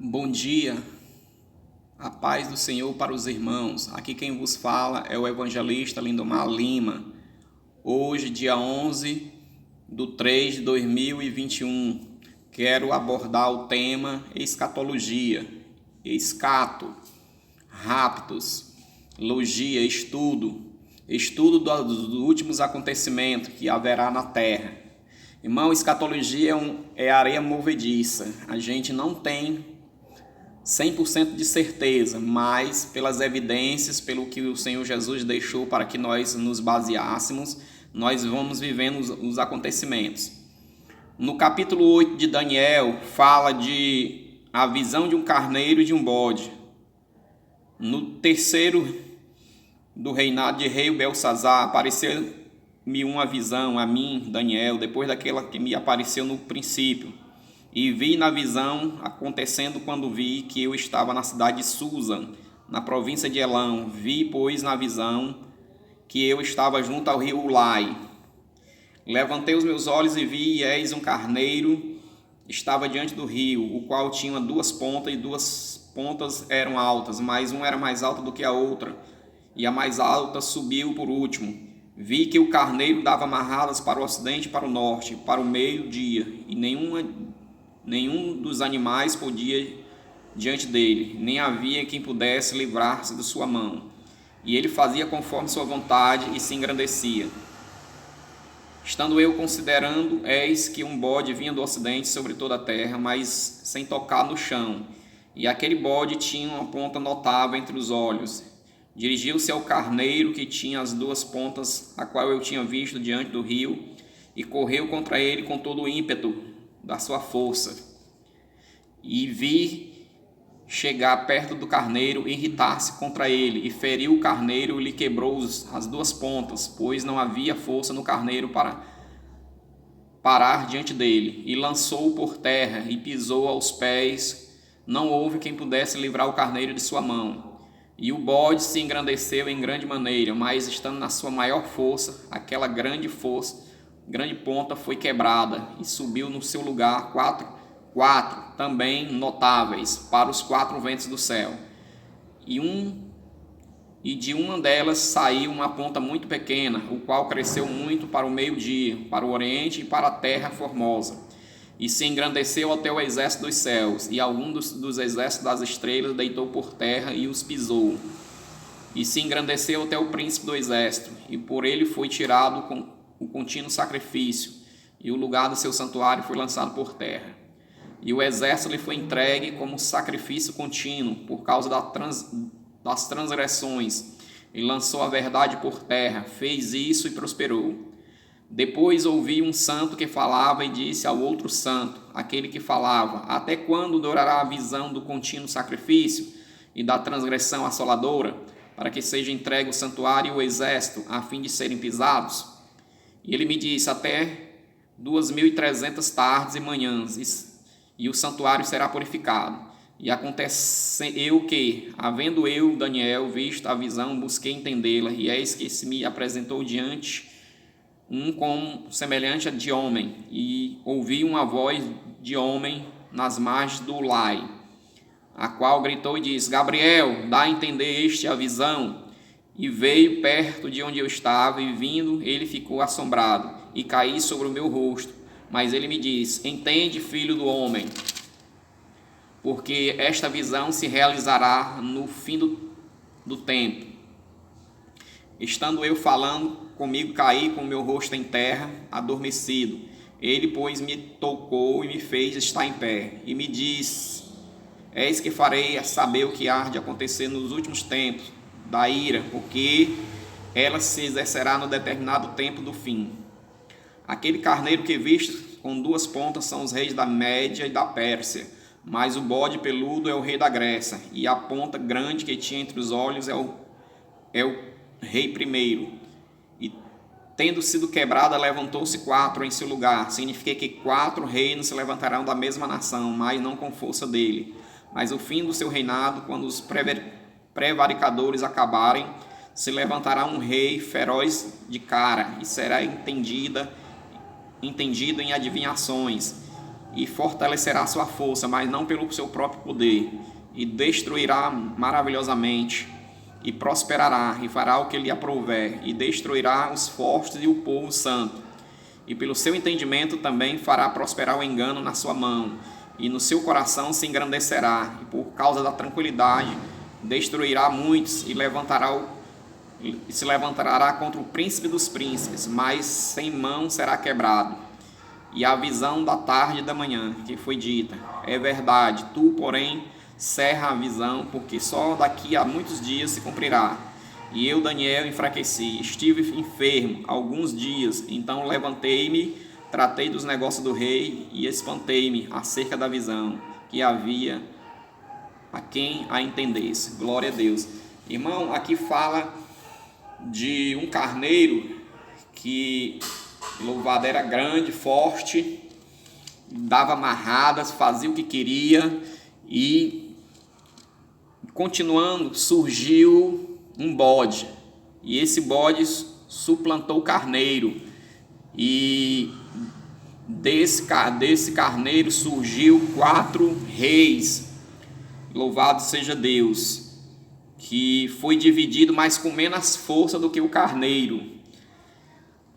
Bom dia, a paz do Senhor para os irmãos. Aqui quem vos fala é o evangelista Lindomar Lima. Hoje, dia 11/3/2021, quero abordar o tema escatologia, escato, raptos, logia, estudo dos últimos acontecimentos que haverá na terra. Irmão, escatologia é areia movediça. A gente não tem 100% de certeza, mas pelas evidências, pelo que o Senhor Jesus deixou para que nós nos baseássemos, nós vamos vivendo os acontecimentos. No capítulo 8 de Daniel, fala de a visão de um carneiro e de um bode. No terceiro do reinado de rei Belsazar, apareceu-me uma visão a mim, Daniel, depois daquela que me apareceu no princípio. E vi na visão acontecendo quando vi que eu estava na cidade de Susa, na província de Elão. Vi, pois, na visão que eu estava junto ao rio Ulai. Levantei os meus olhos e vi, e eis um carneiro estava diante do rio, o qual tinha duas pontas, e duas pontas eram altas, mas uma era mais alta do que a outra, e a mais alta subiu por último. Vi que o carneiro dava amarradas para o ocidente e para o norte, para o meio-dia, e nenhum dos animais podia diante dele, nem havia quem pudesse livrar-se de sua mão. E ele fazia conforme sua vontade e se engrandecia. Estando eu considerando, eis que um bode vinha do ocidente sobre toda a terra, mas sem tocar no chão. E aquele bode tinha uma ponta notável entre os olhos. Dirigiu-se ao carneiro que tinha as duas pontas, a qual eu tinha visto diante do rio, e correu contra ele com todo o ímpeto da sua força. E vi chegar perto do carneiro, irritar-se contra ele, e feriu o carneiro e lhe quebrou as duas pontas, pois não havia força no carneiro para parar diante dele, e lançou-o por terra e pisou aos pés. Não houve quem pudesse livrar o carneiro de sua mão. E o bode se engrandeceu em grande maneira, mas estando na sua maior força, aquela grande ponta foi quebrada, e subiu no seu lugar quatro também notáveis para os quatro ventos do céu. E de uma delas saiu uma ponta muito pequena, o qual cresceu muito para o meio-dia, para o oriente e para a terra formosa. E se engrandeceu até o exército dos céus, e algum dos exércitos das estrelas deitou por terra e os pisou. E se engrandeceu até o príncipe do exército, e por ele foi tirado com o contínuo sacrifício, e o lugar do seu santuário foi lançado por terra. E o exército lhe foi entregue como sacrifício contínuo por causa das transgressões, e lançou a verdade por terra, fez isso e prosperou. Depois ouvi um santo que falava e disse ao outro santo, aquele que falava: até quando durará a visão do contínuo sacrifício e da transgressão assoladora, para que seja entregue o santuário e o exército, a fim de serem pisados? E ele me disse: até 2300 tardes e manhãs, e o santuário será purificado. E aconteceu que, havendo eu, Daniel, visto a visão, busquei entendê-la, e eis que se me apresentou diante como semelhante a de homem, e ouvi uma voz de homem nas margens do Ulai, a qual gritou e disse: Gabriel, dá a entender a visão. E veio perto de onde eu estava, e vindo, ele ficou assombrado, e caí sobre o meu rosto. Mas ele me disse: entende, filho do homem, porque esta visão se realizará no fim do tempo. Estando eu falando comigo, caí com o meu rosto em terra, adormecido. Ele, pois, me tocou e me fez estar em pé, e me disse: eis que farei saber o que há de acontecer nos últimos tempos da ira, porque ela se exercerá no determinado tempo do fim. Aquele carneiro que viste com duas pontas são os reis da Média e da Pérsia, mas o bode peludo é o rei da Grécia, e a ponta grande que tinha entre os olhos é o rei primeiro. E tendo sido quebrada, levantou-se quatro em seu lugar. Significa que quatro reinos se levantarão da mesma nação, mas não com força dele. Mas o fim do seu reinado, quando os prevaricadores acabarem, se levantará um rei feroz de cara, e será entendido em adivinhações, e fortalecerá sua força, mas não pelo seu próprio poder, e destruirá maravilhosamente, e prosperará, e fará o que lhe aprouver, e destruirá os fortes e o povo santo, e pelo seu entendimento também fará prosperar o engano na sua mão, e no seu coração se engrandecerá, e por causa da tranquilidade destruirá muitos, e se levantará contra o príncipe dos príncipes, mas sem mão será quebrado. E a visão da tarde e da manhã, que foi dita, é verdade, tu, porém, cerra a visão, porque só daqui a muitos dias se cumprirá. E eu, Daniel, enfraqueci, estive enfermo alguns dias, então levantei-me, tratei dos negócios do rei e espantei-me acerca da visão que havia a quem a entendesse. Glória a Deus. Irmão, aqui fala de um carneiro que, louvado, era grande, forte, dava amarradas, fazia o que queria, e continuando surgiu um bode, e esse bode suplantou o carneiro, e desse carneiro surgiu 4 reis. Louvado seja Deus, que foi dividido, mas com menos força do que o carneiro.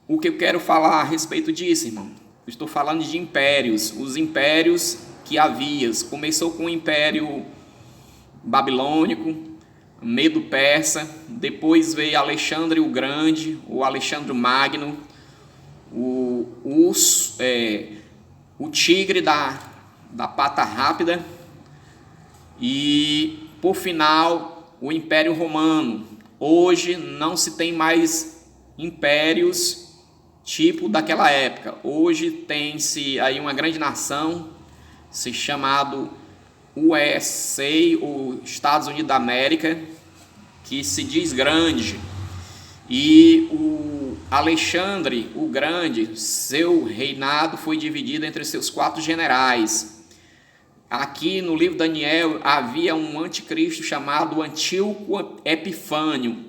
O que eu quero falar a respeito disso, irmão? Estou falando de impérios, os impérios que havia. Começou com o Império Babilônico, Medo-Persa, depois veio Alexandre o Grande, o Alexandre Magno, o tigre da pata rápida, e por final o Império Romano. Hoje não se tem mais impérios tipo daquela época. Hoje tem-se aí uma grande nação, se chamado USA, ou Estados Unidos da América, que se diz grande. E o Alexandre o Grande, seu reinado foi dividido entre seus 4 generais. Aqui no livro de Daniel havia um anticristo chamado Antíoco Epifânio,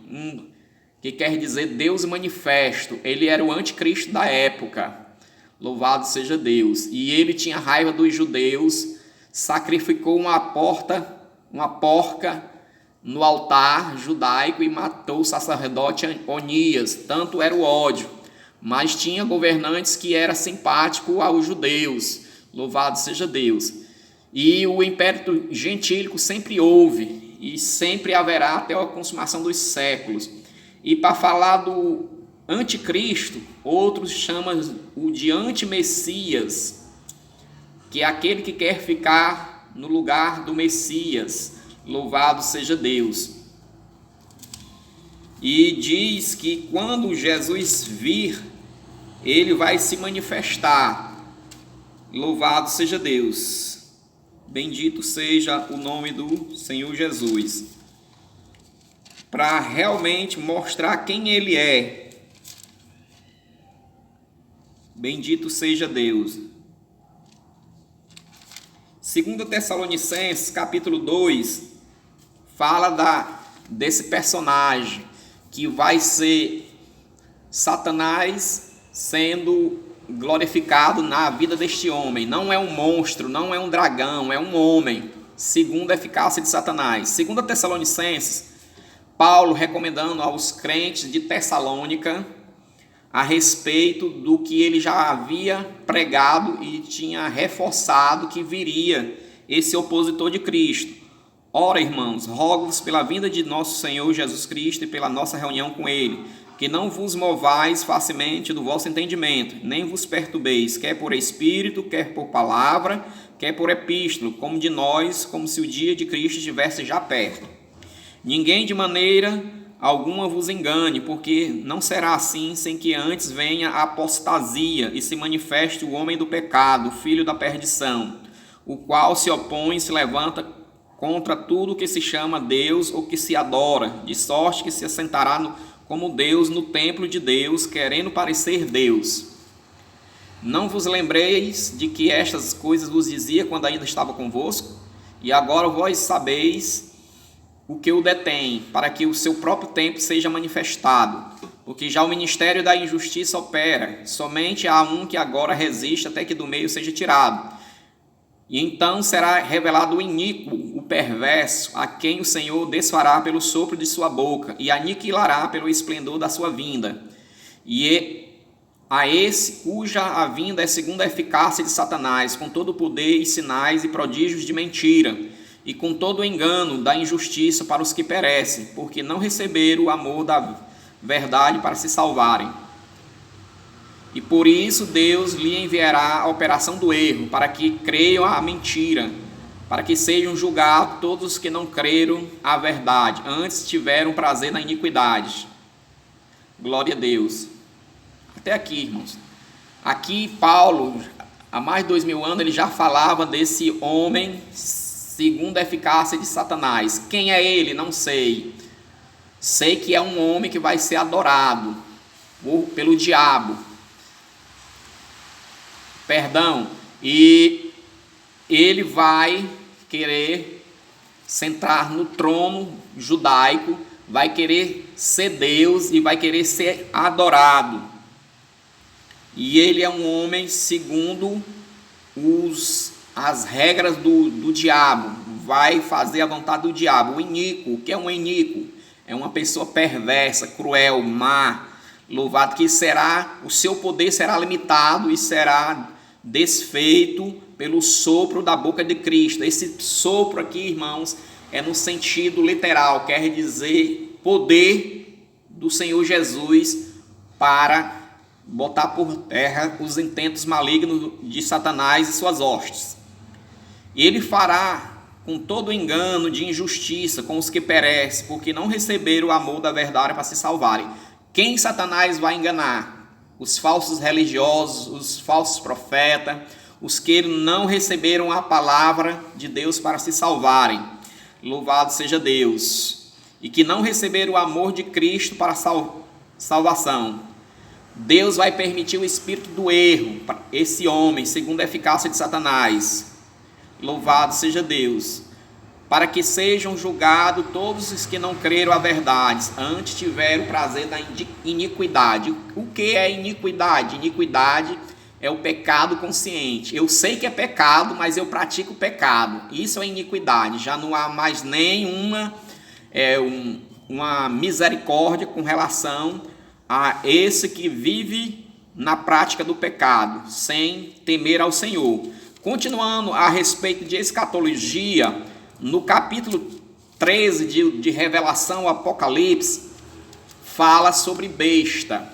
que quer dizer Deus manifesto. Ele era o anticristo da época, louvado seja Deus, e ele tinha raiva dos judeus, sacrificou uma porca no altar judaico e matou o sacerdote Onias. Tanto era o ódio, mas tinha governantes que eram simpáticos aos judeus, louvado seja Deus. E o Império Gentílico sempre houve e sempre haverá até a consumação dos séculos. E para falar do anticristo, outros chamam o de antimessias, que é aquele que quer ficar no lugar do Messias, louvado seja Deus. E diz que quando Jesus vir, ele vai se manifestar, louvado seja Deus. Bendito seja o nome do Senhor Jesus, para realmente mostrar quem Ele é. Bendito seja Deus. 2 Tessalonicenses, capítulo 2, fala desse personagem, que vai ser Satanás sendo glorificado na vida deste homem. Não é um monstro, não é um dragão, é um homem, segundo a eficácia de Satanás. 2 Tessalonicenses, Paulo recomendando aos crentes de Tessalônica a respeito do que ele já havia pregado e tinha reforçado, que viria esse opositor de Cristo. Ora, irmãos, rogo-vos pela vinda de nosso Senhor Jesus Cristo e pela nossa reunião com Ele, que não vos movais facilmente do vosso entendimento, nem vos perturbeis, quer por espírito, quer por palavra, quer por epístolo, como de nós, como se o dia de Cristo estivesse já perto. Ninguém de maneira alguma vos engane, porque não será assim sem que antes venha a apostasia e se manifeste o homem do pecado, o filho da perdição, o qual se opõe e se levanta contra tudo que se chama Deus ou que se adora, de sorte que se assentará como Deus no templo de Deus, querendo parecer Deus. Não vos lembreis de que estas coisas vos dizia quando ainda estava convosco? E agora vós sabeis o que o detém, para que o seu próprio tempo seja manifestado. Porque já o ministério da injustiça opera, somente há um que agora resiste até que do meio seja tirado. E então será revelado o iníquo, o perverso, a quem o Senhor desfará pelo sopro de sua boca e aniquilará pelo esplendor da sua vinda. E a esse cuja a vinda é segundo a eficácia de Satanás, com todo o poder e sinais e prodígios de mentira, e com todo o engano da injustiça para os que perecem, porque não receberam o amor da verdade para se salvarem. E por isso Deus lhe enviará a operação do erro, para que creiam a mentira, para que sejam julgados todos os que não creram a verdade, antes tiveram prazer na iniquidade. Glória a Deus. Até aqui, irmãos. Aqui Paulo, há mais de 2000 anos, ele já falava desse homem segundo a eficácia de Satanás. Quem é ele? Não sei. Sei que é um homem que vai ser adorado pelo diabo. E ele vai querer sentar no trono judaico, vai querer ser Deus e vai querer ser adorado. E ele é um homem segundo as regras do diabo, vai fazer a vontade do diabo. O iníquo, o que é um iníquo? É uma pessoa perversa, cruel, má. Louvado que o seu poder será limitado e será desfeito pelo sopro da boca de Cristo. Esse sopro aqui, irmãos, é no sentido literal, quer dizer poder do Senhor Jesus para botar por terra os intentos malignos de Satanás e suas hostes. E ele fará com todo engano de injustiça com os que perecem, porque não receberam o amor da verdade para se salvarem. Quem Satanás vai enganar? Os falsos religiosos, os falsos profetas, os que não receberam a palavra de Deus para se salvarem. Louvado seja Deus. E que não receberam o amor de Cristo para salvação. Deus vai permitir o espírito do erro para esse homem, segundo a eficácia de Satanás. Louvado seja Deus. Para que sejam julgados todos os que não creram a verdade, antes tiveram o prazer da iniquidade. O que é iniquidade? Iniquidade é o pecado consciente. Eu sei que é pecado, mas eu pratico o pecado. Isso é iniquidade. Já não há mais nenhuma uma misericórdia com relação a esse que vive na prática do pecado, sem temer ao Senhor. Continuando a respeito de escatologia, no capítulo 13 de Revelação, Apocalipse, fala sobre besta.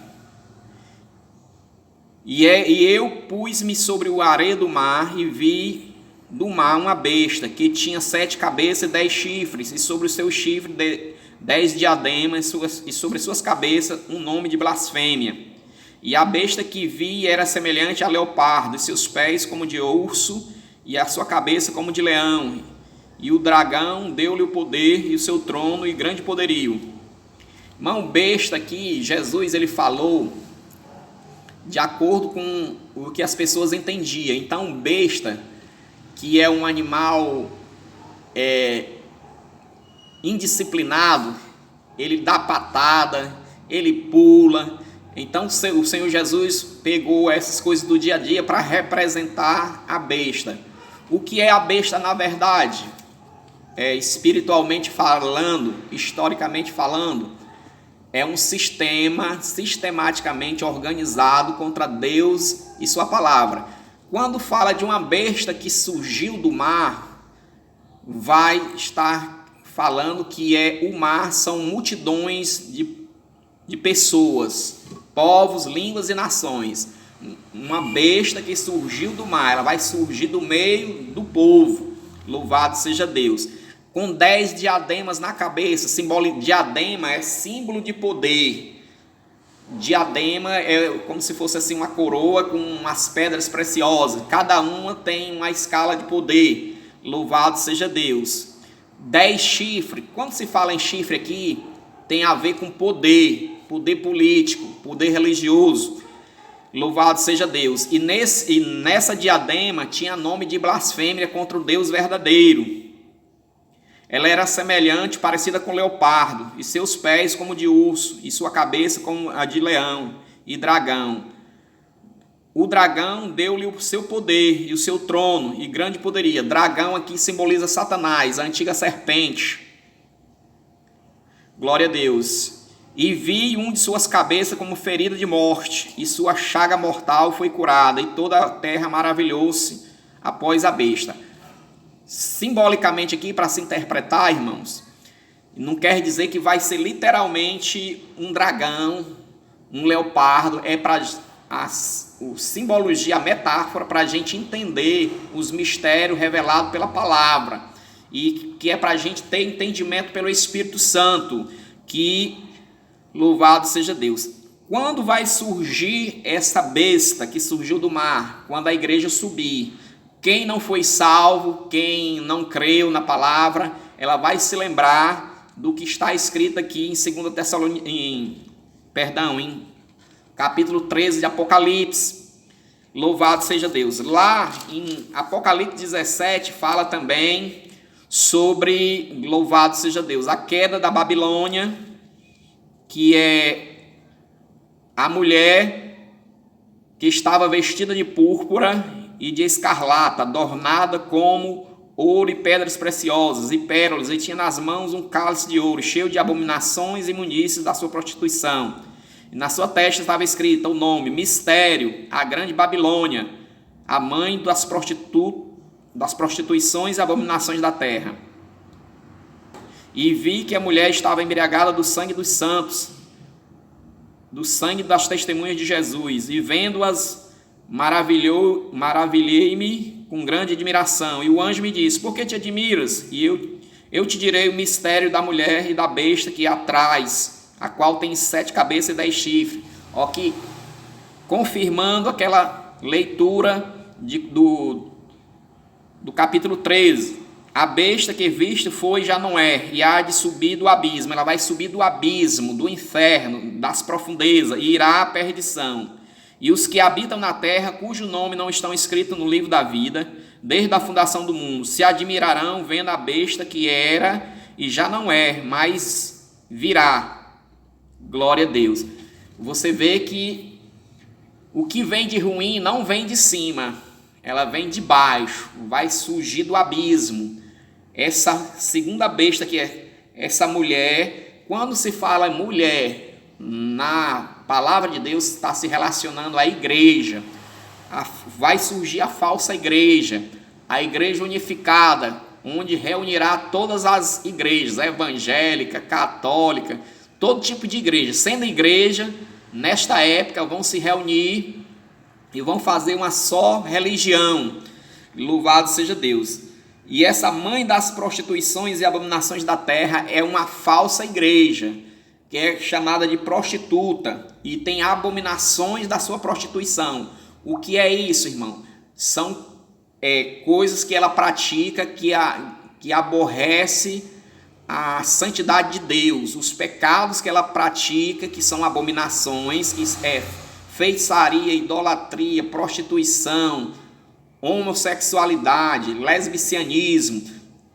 E eu pus-me sobre o areia do mar e vi do mar uma besta que tinha 7 cabeças e 10 chifres, e sobre os seus chifres 10 diademas, e sobre suas cabeças um nome de blasfêmia. E a besta que vi era semelhante a leopardo, e seus pés como de urso, e a sua cabeça como de leão. E o dragão deu-lhe o poder e o seu trono e grande poderio. Irmão, besta aqui, Jesus ele falou de acordo com o que as pessoas entendiam. Então, besta, que é um animal indisciplinado, ele dá patada, ele pula. Então, o Senhor Jesus pegou essas coisas do dia a dia para representar a besta. O que é a besta na verdade? Espiritualmente falando, historicamente falando, é um sistema sistematicamente organizado contra Deus e sua palavra. Quando fala de uma besta que surgiu do mar, vai estar falando que o mar são multidões de pessoas, povos, línguas e nações. Uma besta que surgiu do mar, ela vai surgir do meio do povo. Louvado seja Deus. Com 10 diademas na cabeça. Diadema é símbolo de poder. Diadema é como se fosse assim uma coroa com umas pedras preciosas. Cada uma tem uma escala de poder. Louvado seja Deus. 10 chifres. Quando se fala em chifre aqui, tem a ver com poder. Poder político, poder religioso. Louvado seja Deus. E nessa diadema tinha nome de blasfêmia contra o Deus verdadeiro. Ela era semelhante, parecida com leopardo, e seus pés como de urso, e sua cabeça como a de leão e dragão. o dragão deu-lhe o seu poder e o seu trono e grande poderia. Dragão aqui simboliza Satanás, a antiga serpente. Glória a Deus. E vi um de suas cabeças como ferida de morte, e sua chaga mortal foi curada, e toda a terra maravilhou-se após a besta. Simbolicamente aqui, para se interpretar, irmãos, não quer dizer que vai ser literalmente um dragão, um leopardo, é para a simbologia, a metáfora, para a gente entender os mistérios revelados pela palavra, e que é para a gente ter entendimento pelo Espírito Santo, que louvado seja Deus. Quando vai surgir essa besta que surgiu do mar? Quando a igreja subir. Quem não foi salvo, quem não creu na palavra, ela vai se lembrar do que está escrito aqui em 2 Tessalonicenses, em capítulo 13 de Apocalipse. Louvado seja Deus. Lá em Apocalipse 17 fala também sobre, louvado seja Deus, a queda da Babilônia, que é a mulher que estava vestida de púrpura e de escarlata, adornada como ouro e pedras preciosas e pérolas, e tinha nas mãos um cálice de ouro, cheio de abominações e imundícies da sua prostituição. E na sua testa estava escrito o nome, Mistério, a grande Babilônia, a mãe das prostituições e abominações da terra. E vi que a mulher estava embriagada do sangue dos santos, do sangue das testemunhas de Jesus, e vendo-as, maravilhei-me com grande admiração. E o anjo me disse: por que te admiras? E eu te direi o mistério da mulher e da besta que atrás, a qual tem 7 cabeças e 10 chifres. Aqui, confirmando aquela leitura do capítulo 13. A besta que viste foi e já não é, e há de subir do abismo. Ela vai subir do abismo, do inferno, das profundezas, e irá à perdição. E os que habitam na terra, cujo nome não estão escritos no livro da vida, desde a fundação do mundo, se admirarão vendo a besta que era e já não é, mas virá. Glória a Deus. Você vê que o que vem de ruim não vem de cima, ela vem de baixo, vai surgir do abismo. Essa segunda besta que é essa mulher, quando se fala mulher, na palavra de Deus está se relacionando à igreja. Vai surgir a falsa igreja, a igreja unificada, onde reunirá todas as igrejas, evangélica, católica, todo tipo de igreja. Sendo igreja, nesta época vão se reunir e vão fazer uma só religião. Louvado seja Deus. E essa mãe das prostituições e abominações da terra é uma falsa igreja, que é chamada de prostituta, e tem abominações da sua prostituição. O que é isso, irmão? São coisas que ela pratica, que aborrece a santidade de Deus, os pecados que ela pratica, que são abominações, que é feitiçaria, idolatria, prostituição, homossexualidade, lesbianismo,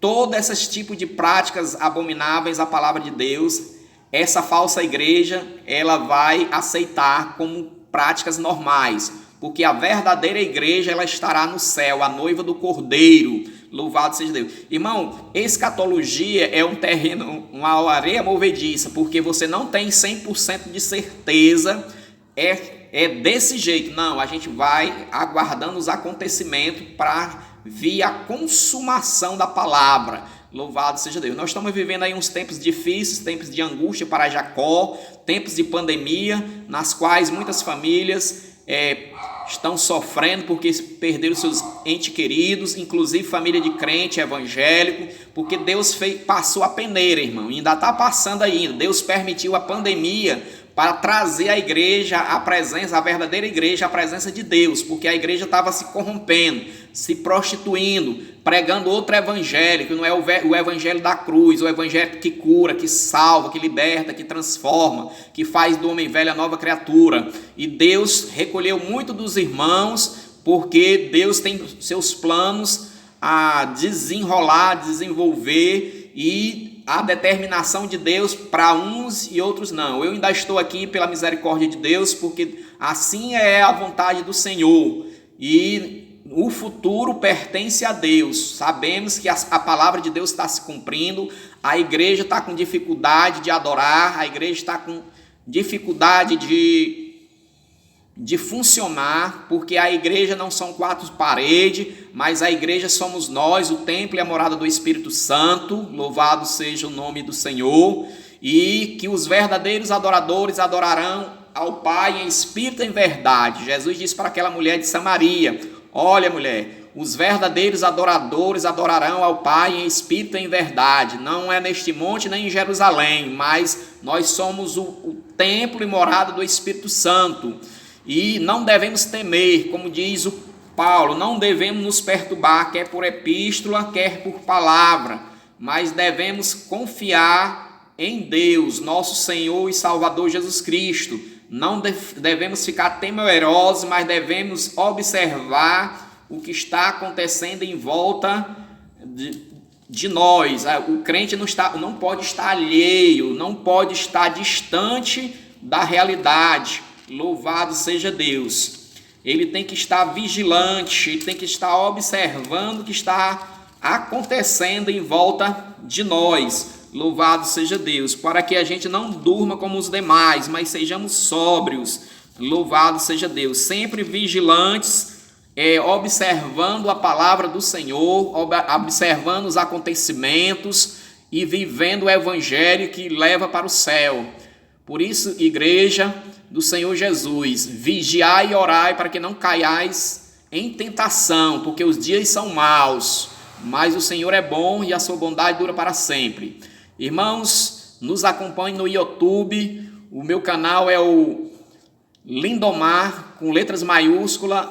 todos esses tipos de práticas abomináveis à palavra de Deus. Essa falsa igreja, ela vai aceitar como práticas normais, porque a verdadeira igreja, ela estará no céu, a noiva do Cordeiro. Louvado seja Deus. Irmão, escatologia é um terreno, uma areia movediça, porque você não tem 100% de certeza, é desse jeito. Não, a gente vai aguardando os acontecimentos para vir a consumação da palavra. Louvado seja Deus. Nós estamos vivendo aí uns tempos difíceis, tempos de angústia para Jacó, tempos de pandemia, nas quais muitas famílias estão sofrendo porque perderam seus entes queridos, inclusive família de crente evangélico, porque Deus passou a peneira, irmão, e ainda está passando ainda. Deus permitiu a pandemia para trazer a igreja, a presença, a verdadeira igreja, a presença de Deus, porque a igreja estava se corrompendo, se prostituindo, pregando outro evangelho, que não é o evangelho da cruz, o evangelho que cura, que salva, que liberta, que transforma, que faz do homem velho a nova criatura. E Deus recolheu muito dos irmãos, porque Deus tem seus planos a desenrolar, desenvolver, e a determinação de Deus para uns e outros não. Eu ainda estou aqui pela misericórdia de Deus, porque assim é a vontade do Senhor. E o futuro pertence a Deus. Sabemos que a palavra de Deus está se cumprindo. A igreja está com dificuldade de adorar. A igreja está com dificuldade de funcionar, porque a igreja não são quatro paredes, mas a igreja somos nós, o templo e a morada do Espírito Santo. Louvado seja o nome do Senhor. E que os verdadeiros adoradores adorarão ao Pai em espírito e em verdade. Jesus disse para aquela mulher de Samaria: olha, mulher, os verdadeiros adoradores adorarão ao Pai em espírito e em verdade. Não é neste monte nem em Jerusalém, mas nós somos o templo e morada do Espírito Santo. E não devemos temer, como diz o Paulo, não devemos nos perturbar, quer por epístola, quer por palavra, mas devemos confiar em Deus, nosso Senhor e Salvador Jesus Cristo. Não devemos ficar temerosos, mas devemos observar o que está acontecendo em volta de nós. O crente não pode estar alheio, não pode estar distante da realidade. Louvado seja Deus. Ele tem que estar vigilante, ele tem que estar observando o que está acontecendo em volta de nós. Louvado seja Deus, para que a gente não durma como os demais, mas sejamos sóbrios. Louvado seja Deus, sempre vigilantes, observando a palavra do Senhor, observando os acontecimentos e vivendo o evangelho que leva para o céu. Por isso, igreja do Senhor Jesus, vigiai e orai para que não caiais em tentação, porque os dias são maus, mas o Senhor é bom e a sua bondade dura para sempre. Irmãos, nos acompanhem no YouTube. O meu canal é o Lindomar, com letras maiúsculas,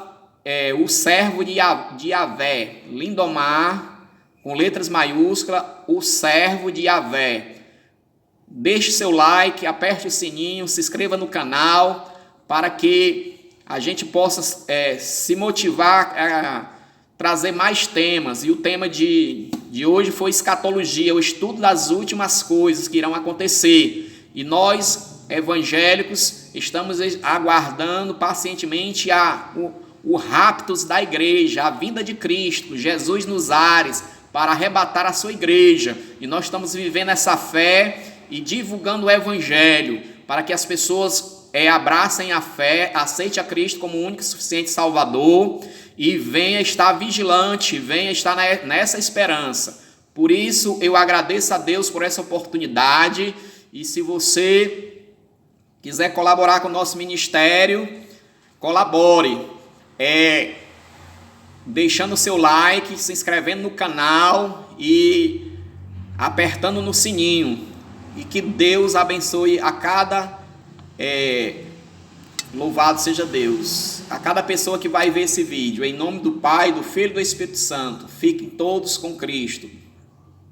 o servo de Yahvé. Lindomar, com letras maiúsculas, o servo de Yahvé. Deixe seu like, aperte o sininho, se inscreva no canal, para que a gente possa se motivar a trazer mais temas. E o tema de hoje foi escatologia, o estudo das últimas coisas que irão acontecer. E nós, evangélicos, estamos aguardando pacientemente o raptus da igreja, a vinda de Cristo, Jesus nos ares, para arrebatar a sua igreja. E nós estamos vivendo essa fé e divulgando o evangelho, para que as pessoas abracem a fé, aceitem a Cristo como o único e suficiente Salvador, e venha estar vigilante, venha estar nessa esperança. Por isso eu agradeço a Deus por essa oportunidade, e se você quiser colaborar com o nosso ministério, colabore, deixando o seu like, se inscrevendo no canal e apertando no sininho. E que Deus abençoe a cada, louvado seja Deus, a cada pessoa que vai ver esse vídeo. Em nome do Pai, do Filho e do Espírito Santo. Fiquem todos com Cristo.